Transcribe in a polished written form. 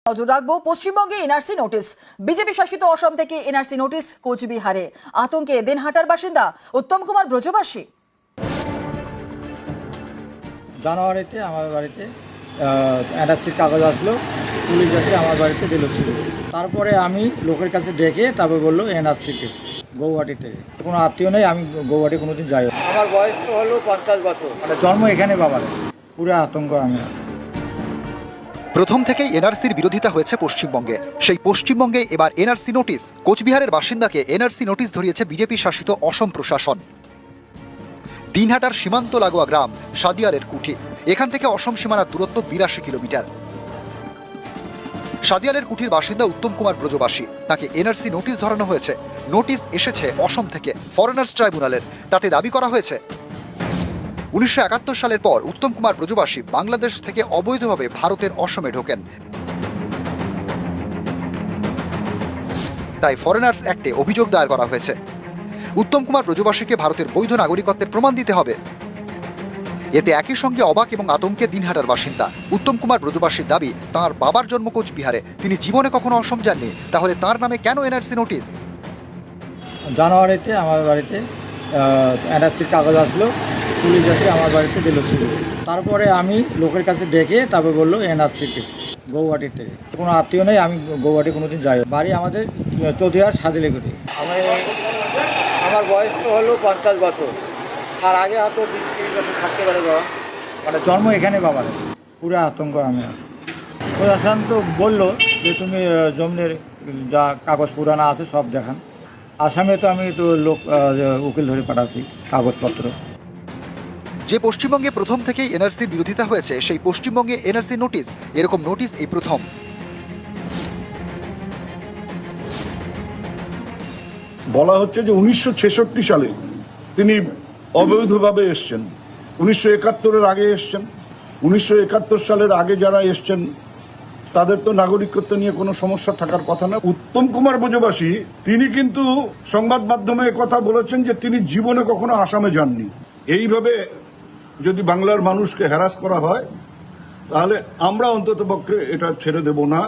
নজর রাখবো পশ্চিমবঙ্গে এনআরসি নোটিশ। বিজেপি শাসিত অসম থেকে এনআরসি নোটিশ কোচবিহারে। আতঙ্কে দিনহাটার বাসিন্দা উত্তম কুমার ব্রজবাসী। জানুয়ারিতে আমার বাড়িতে এনআরসির কাগজ আসলো, পুলিশ এসে আমার বাড়িতে দিল ছিল। তারপরে আমি লোকের কাছে ডেকে তারপরে বললো এনআরসিকে গৌহাটি থেকে। কোনো আত্মীয় নেই, আমি গৌহাটি কোনোদিন যাই। আমার বয়স তো হলো 50 বছর, মানে জন্ম এখানে বাবার। পুরো আতঙ্ক আমি। প্রথম থেকেই এনআরসির বিরোধিতা হয়েছে পশ্চিমবঙ্গে। সেই পশ্চিমবঙ্গে এবার এনআরসি নোটিশ। কোচবিহারের বাসিন্দাকে এনআরসি নোটিশ ধরিয়েছে বিজেপি শাসিত অসম প্রশাসন। দিনহাটার সীমান্ত লাগোয়া গ্রাম সাদিয়ালের কুঠি। এখান থেকে অসম সীমানার দূরত্ব 82 কিলোমিটার। সাদিয়ালের কুঠির বাসিন্দা উত্তম কুমার ব্রজবাসী। তাকে এনআরসি নোটিশ ধরানো হয়েছে। নোটিশ এসেছে অসম থেকে, ফরেনার্স ট্রাইব্যুনালের। তাতে দাবি করা হয়েছে 1971 সালের পর উত্তম কুমার ব্রজবাসী বাংলাদেশ থেকে অবৈধভাবে ভারতের অসমে ঢোকেন। তাই ফরেনার্স অ্যাক্টে অভিযোগ দায়ের করা হয়েছে। উত্তম কুমার ব্রজবাসীকে ভারতের বৈধ নাগরিকত্বের প্রমাণ দিতে হবে। এতে একই সঙ্গে অবাক এবং আতঙ্কে দিনহাটার বাসিন্দা উত্তম কুমার ব্রজবাসীর দাবি, তাঁর বাবার জন্ম কোচবিহারে, তিনি জীবনে কখনো অসম যাননি। তাহলে তাঁর নামে কেন এনআরসি নোটিশ? জানুয়ারিতে আমার বাড়িতে এনআরসির কাগজ আসলো, পুলিশ এসে আমার বাড়িতে দিল ছিল। তারপরে আমি লোকের কাছে ডেকে তারপরে বললো এনআরসিকে গৌহাটি থেকে। কোনো আত্মীয় নেই, আমি গৌহাটি কোনোদিন যাই। বাড়ি আমাদের চৌধুরীহাট সাদিয়ালকুঠি। আমার বয়স তো হলো 50 বছর, আর আগে হয়তো 20-30 বছর থাকতে পারে বাবা, মানে জন্ম এখানে বাবার। পুরো আতঙ্ক আমি। প্রশাসন তো বললো যে তুমি জমির যা কাগজ পুরানো আছে সব দেখান। আসামে তো আমি তো উকিল ধরে পাঠাচ্ছি কাগজপত্র। যে পশ্চিমবঙ্গে প্রথম থেকেই এনআরসির বিরোধিতা হয়েছে, সেই পশ্চিমবঙ্গে এনআরসি নোটিশ, এরকম নোটিশ এই প্রথম। বলা হচ্ছে যে 1966 সালে তিনি অবৈধভাবে এসছেন, 1971-এর আগে এসছেন। 1971 সালের আগে যারা এসছেন তাদের তো নাগরিকত্ব নিয়ে কোনো সমস্যা থাকার কথা না। উত্তম কুমার ব্রজবাসী তিনি কিন্তু সংবাদ মাধ্যমে কথা বলেছেন যে তিনি জীবনে কখনো আসামে যাননি। এইভাবে যদি বাংলার মানুষকে হ্যারাস করা হয় তাহলে আমরা অন্ততপক্ষে এটা ছেড়ে দেব না।